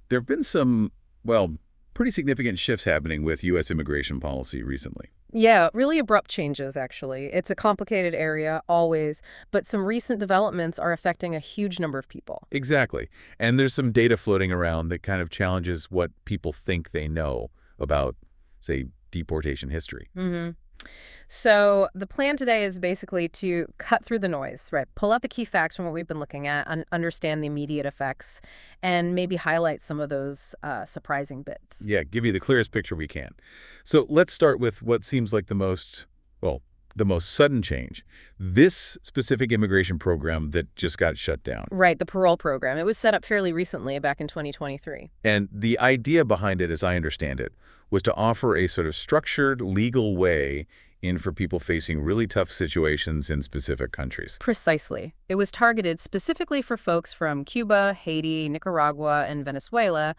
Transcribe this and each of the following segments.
There have been some, well, pretty significant shifts happening with U.S. immigration policy recently. Yeah, really abrupt changes, actually. It's a complicated area, always, but some recent developments are affecting a huge number of people. Exactly. And there's some data floating around that kind of challenges what people think they know about, say, deportation history. hmm So the plan today is basically to cut through the noise, right? Pull out the key facts from what we've been looking at, understand the immediate effects, and maybe highlight some of those surprising bits. Yeah, give you the clearest picture we can. So let's start with what seems like the most, well, the most sudden change. This specific immigration program that just got shut down. Right, the parole program. It was set up fairly recently, back in 2023. And the idea behind it, as I understand it, was to offer a sort of structured, legal way in for people facing really tough situations in specific countries. Precisely. It was targeted specifically for folks from Cuba, Haiti, Nicaragua, and Venezuela,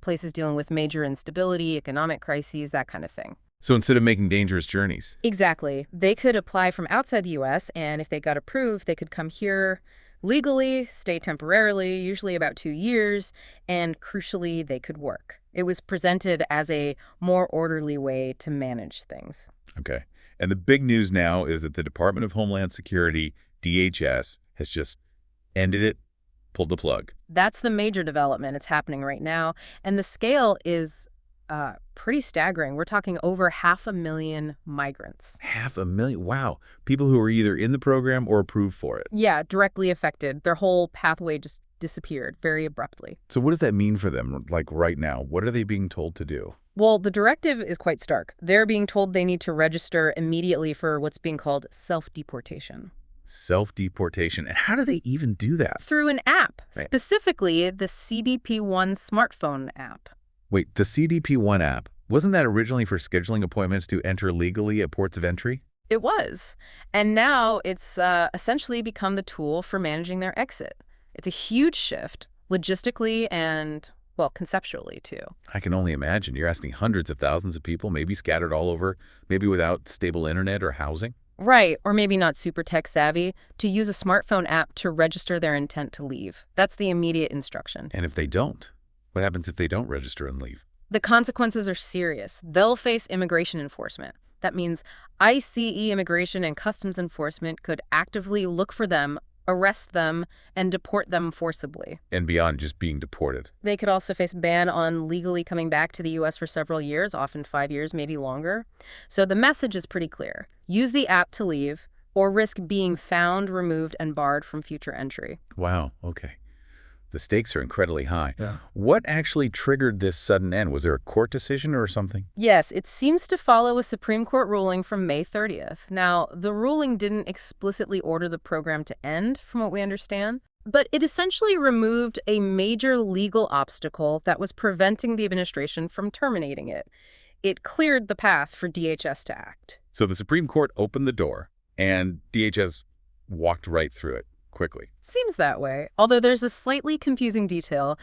places dealing with major instability, economic crises, that kind of thing. So instead of making dangerous journeys. Exactly. They could apply from outside the U.S., and if they got approved, they could come here legally, stay temporarily, usually about 2 years, and crucially, they could work. It was presented as a more orderly way to manage things. Okay. And the big news now is that the Department of Homeland Security, DHS, has just ended it, pulled the plug. That's the major development. It's happening right now, and the scale is pretty staggering. We're talking over 500,000 migrants. 500,000? Wow. People who are either in the program or approved for it. Yeah, directly affected. Their whole pathway just disappeared very abruptly. So what does that mean for them, like right now? What are they being told to do? Well, the directive is quite stark. They're being told they need to register immediately for what's being called self-deportation. Self-deportation. And how do they even do that? Through an app, Right. specifically the CDP-1 smartphone app. Wait, the CDP-1 app, wasn't that originally for scheduling appointments to enter legally at ports of entry? It was. And now it's essentially become the tool for managing their exit. It's a huge shift, logistically and, well, conceptually, too. I can only imagine. You're asking hundreds of thousands of people, maybe scattered all over, maybe without stable internet or housing. Right, or maybe not super tech savvy, to use a smartphone app to register their intent to leave. That's the immediate instruction. And if they don't? What happens if they don't register and leave? The consequences are serious. They'll face immigration enforcement. That means ICE, Immigration and Customs Enforcement could actively look for them, arrest them, and deport them forcibly. And beyond just being deported. They could also face ban on legally coming back to the U.S. for several years, often 5 years, maybe longer. So the message is pretty clear. Use the app to leave, or risk being found, removed, and barred from future entry. Wow, okay. The stakes are incredibly high. Yeah. What actually triggered this sudden end? Was there a court decision or something? Yes, it seems to follow a Supreme Court ruling from May 30th. Now, the ruling didn't explicitly order the program to end, from what we understand, but it essentially removed a major legal obstacle that was preventing the administration from terminating it. It cleared the path for DHS to act. So the Supreme Court opened the door, and DHS walked right through it quickly. Seems that way, although there's a slightly confusing detail.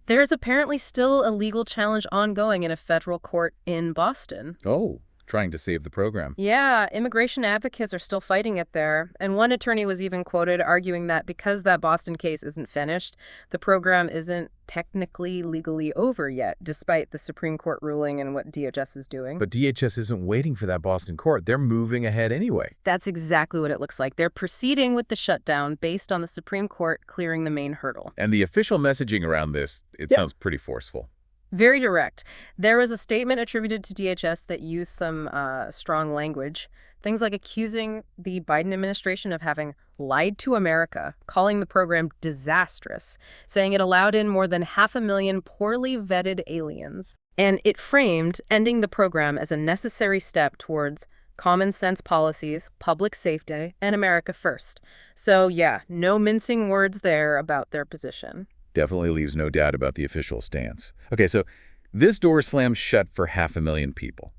There's apparently still a legal challenge ongoing in a federal court in Boston. Oh, trying to save the program. Yeah, immigration advocates are still fighting it there. And one attorney was even quoted arguing that because that Boston case isn't finished, the program isn't technically legally over yet, despite the Supreme Court ruling and what DHS is doing. But DHS isn't waiting for that Boston court. They're moving ahead anyway. That's exactly what it looks like. They're proceeding with the shutdown based on the Supreme Court clearing the main hurdle. And the official messaging around this, it sounds pretty forceful. Very direct. There was a statement attributed to DHS that used some strong language. Things like accusing the Biden administration of having lied to America, calling the program disastrous, saying it allowed in more than 500,000 poorly vetted aliens. And it framed ending the program as a necessary step towards common sense policies, public safety, and America first. So yeah, no mincing words there about their position. Definitely leaves no doubt about the official stance. Okay, so this door slams shut for 500,000 people.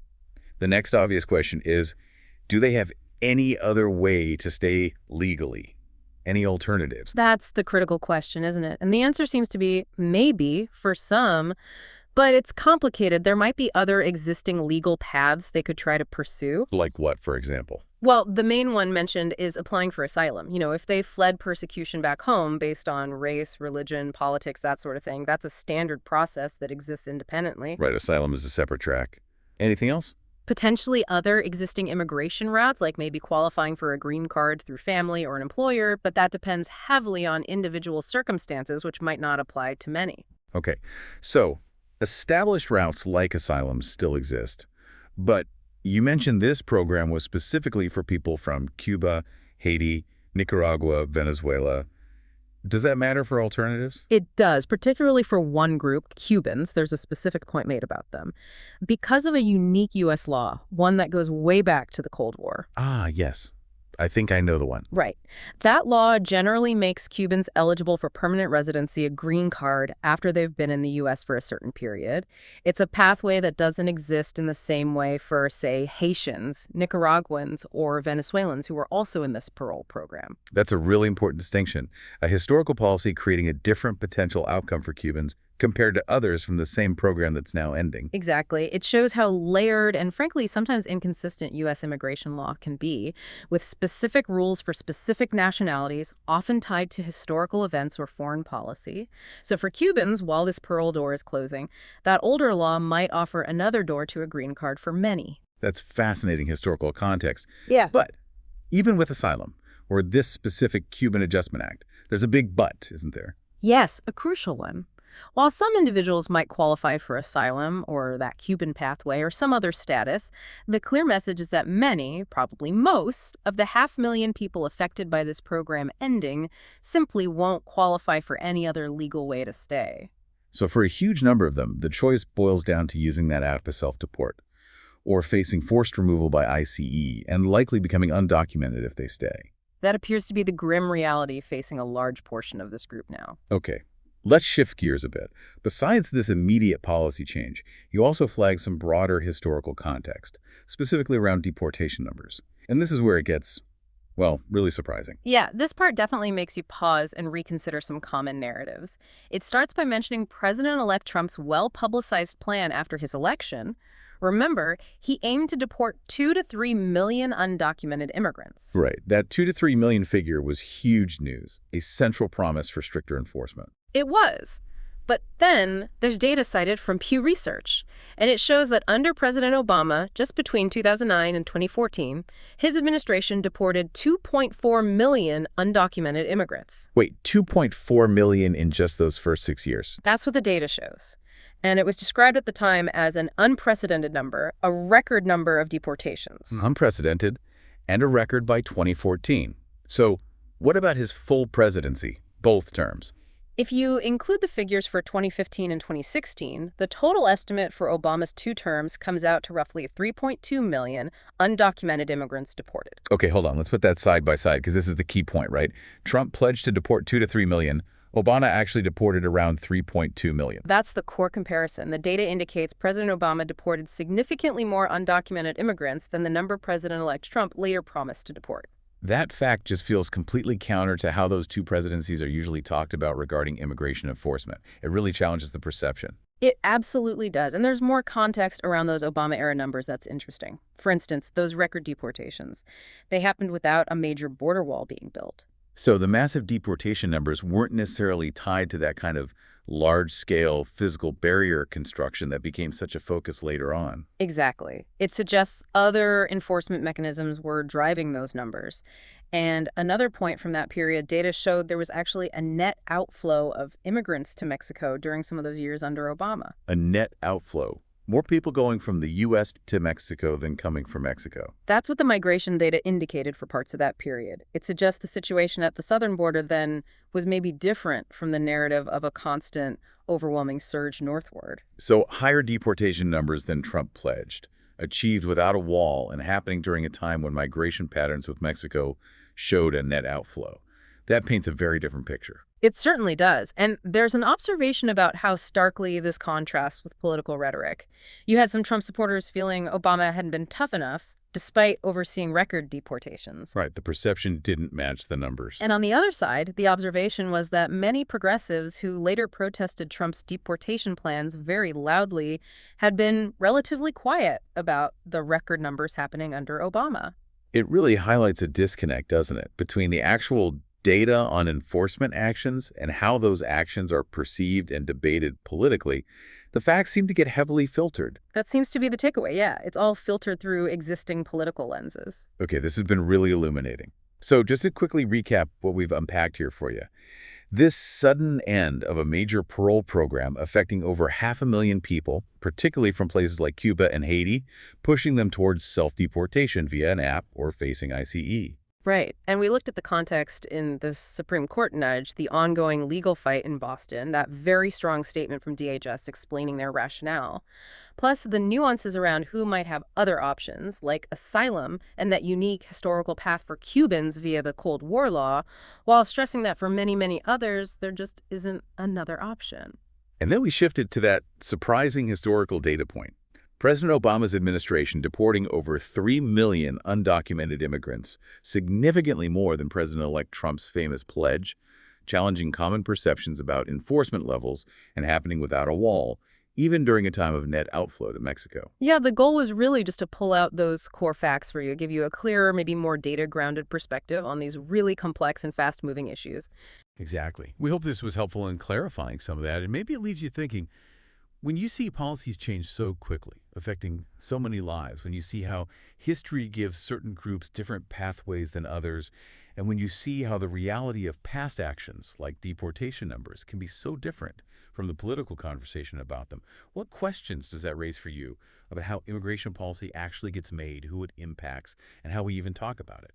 The next obvious question is, do they have any other way to stay legally? Any alternatives? That's the critical question, isn't it? And the answer seems to be maybe for some, But it's complicated. There might be other existing legal paths they could try to pursue. Like what, for example? Well, the main one mentioned is applying for asylum. If they fled persecution back home based on race, religion, politics, that sort of thing, that's a standard process that exists independently. Right, asylum is a separate track. Anything else? Potentially other existing immigration routes, like maybe qualifying for a green card through family or an employer, but that depends heavily on individual circumstances, which might not apply to many. Okay, so established routes like asylum still exist, but you mentioned this program was specifically for people from Cuba, Haiti, Nicaragua, Venezuela. Does that matter for alternatives? It does, particularly for one group, Cubans. There's a specific point made about them. Because of a unique U.S. law, one that goes way back to the Cold War. Ah, yes. I think I know the one. Right. That law generally makes Cubans eligible for permanent residency, a green card, after they've been in the U.S. for a certain period. It's a pathway that doesn't exist in the same way for, say, Haitians, Nicaraguans, or Venezuelans who are also in this parole program. That's a really important distinction. A historical policy creating a different potential outcome for Cubans compared to others from the same program that's now ending. Exactly. It shows how layered and, frankly, sometimes inconsistent U.S. immigration law can be, with specific rules for specific nationalities, often tied to historical events or foreign policy. So for Cubans, while this parole door is closing, that older law might offer another door to a green card for many. That's fascinating historical context. Yeah. But even with asylum, or this specific Cuban Adjustment Act, there's a big but, isn't there? Yes, a crucial one. While some individuals might qualify for asylum or that Cuban pathway or some other status, the clear message is that many, probably most, of the 500,000 people affected by this program ending simply won't qualify for any other legal way to stay. So for a huge number of them, the choice boils down to using that act of self-deport, or facing forced removal by ICE and likely becoming undocumented if they stay. That appears to be the grim reality facing a large portion of this group now. Okay. Let's shift gears a bit. Besides this immediate policy change, you also flag some broader historical context, specifically around deportation numbers. And this is where it gets, well, really surprising. Yeah, this part definitely makes you pause and reconsider some common narratives. It starts by mentioning President-elect Trump's well-publicized plan after his election. Remember, he aimed to deport 2 to 3 million undocumented immigrants. Right. That 2 to 3 million figure was huge news, a central promise for stricter enforcement. It was. But then there's data cited from Pew Research, and it shows that under President Obama, just between 2009 and 2014, his administration deported 2.4 million undocumented immigrants. Wait, 2.4 million in just those first 6 years? That's what the data shows. And it was described at the time as an unprecedented number, a record number of deportations. Unprecedented, and a record by 2014. So what about his full presidency, both terms? If you include the figures for 2015 and 2016, the total estimate for Obama's 2 terms comes out to roughly 3.2 million undocumented immigrants deported. Okay, hold on. Let's put that side by side because this is the key point, right? Trump pledged to deport 2 to 3 million. Obama actually deported around 3.2 million. That's the core comparison. The data indicates President Obama deported significantly more undocumented immigrants than the number President-elect Trump later promised to deport. That fact just feels completely counter to how those two presidencies are usually talked about regarding immigration enforcement. It really challenges the perception. It absolutely does. And there's more context around those Obama-era numbers that's interesting. For instance, those record deportations. They happened without a major border wall being built. So the massive deportation numbers weren't necessarily tied to that kind of large-scale physical barrier construction that became such a focus later on. Exactly. It suggests other enforcement mechanisms were driving those numbers. And another point from that period, data showed there was actually a net outflow of immigrants to Mexico during some of those years under Obama. A net outflow. More people going from the U.S. to Mexico than coming from Mexico. That's what the migration data indicated for parts of that period. It suggests the situation at the southern border then was maybe different from the narrative of a constant, overwhelming surge northward. So higher deportation numbers than Trump pledged, achieved without a wall and happening during a time when migration patterns with Mexico showed a net outflow. That paints a very different picture. It certainly does. And there's an observation about how starkly this contrasts with political rhetoric. You had some Trump supporters feeling Obama hadn't been tough enough, despite overseeing record deportations. Right, the perception didn't match the numbers. And on the other side, the observation was that many progressives who later protested Trump's deportation plans very loudly had been relatively quiet about the record numbers happening under Obama. It really highlights a disconnect, doesn't it, between the actual data on enforcement actions and how those actions are perceived and debated politically. The facts seem to get heavily filtered. That seems to be the takeaway, yeah. It's all filtered through existing political lenses. Okay, this has been really illuminating. So just to quickly recap what we've unpacked here for you. This sudden end of a major parole program affecting over 500,000 people, particularly from places like Cuba and Haiti, pushing them towards self-deportation via an app or facing ICE. Right. And we looked at the context in the Supreme Court nudge, the ongoing legal fight in Boston, that very strong statement from DHS explaining their rationale, plus the nuances around who might have other options, like asylum and that unique historical path for Cubans via the Cold War law, while stressing that for many, many others, there just isn't another option. And then we shifted to that surprising historical data point. President Obama's administration deporting over 3 million undocumented immigrants, significantly more than President-elect Trump's famous pledge, challenging common perceptions about enforcement levels and happening without a wall, even during a time of net outflow to Mexico. Yeah, the goal was really just to pull out those core facts for you, give you a clearer, maybe more data-grounded perspective on these really complex and fast-moving issues. Exactly. We hope this was helpful in clarifying some of that, and maybe it leaves you thinking, when you see policies change so quickly, affecting so many lives, when you see how history gives certain groups different pathways than others, and when you see how the reality of past actions, like deportation numbers, can be so different from the political conversation about them, what questions does that raise for you about how immigration policy actually gets made, who it impacts, and how we even talk about it?